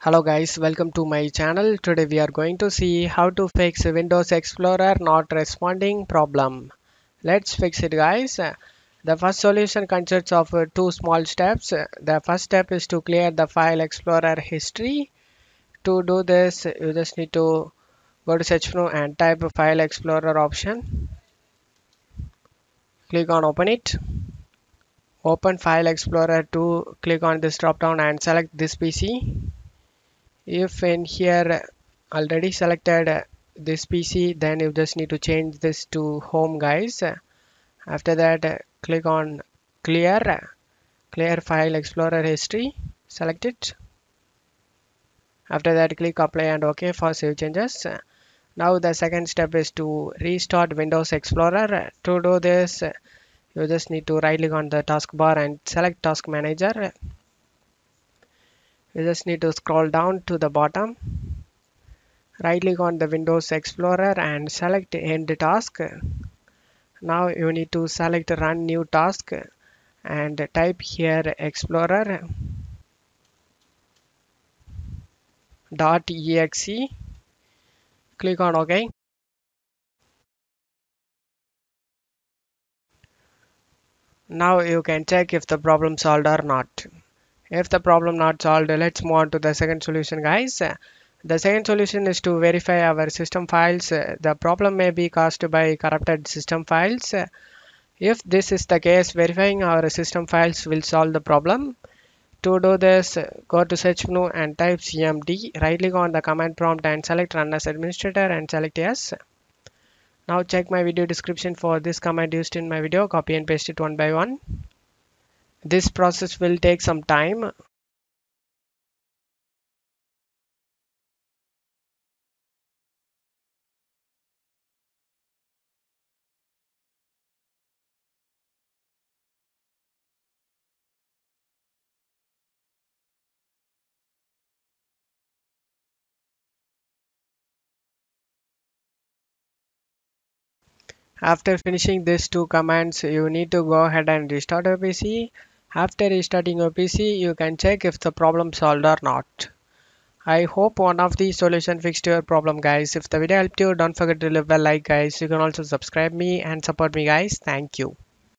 Hello guys, welcome to my channel. Today we are going to see how to fix Windows Explorer not responding problem. Let's fix it guys. The first solution consists of two small steps. The first step is to clear the File Explorer history. To do this, you just need to go to search menu and type File Explorer option. Click on open it. Open File Explorer to click on this drop down and select this PC. If in here already selected this PC, then you just need to change this to home guys. After that click on clear file explorer history, select it. After that click apply and OK for save changes. Now the second step is to restart Windows Explorer. To do this, you just need to right click on the taskbar and select task manager. You just need to scroll down to the bottom. Right click on the Windows Explorer and select end task. Now you need to select run new task and type here explorer.exe. Click on OK. Now you can check if the problem solved or not. If the problem not solved, let's move on to the second solution guys. The second solution is to verify our system files. The problem may be caused by corrupted system files. If this is the case, verifying our system files will solve the problem. To do this, go to search menu and type cmd. Right click on the command prompt and select run as administrator and select yes. Now check my video description for this command used in my video. Copy and paste it one by one. This process will take some time. After finishing these two commands, you need to go ahead and restart your PC. After restarting your PC, you can check if the problem solved or not. I hope one of these solutions fixed your problem guys. If the video helped you, don't forget to leave a like guys. You can also subscribe me and support me guys. Thank you.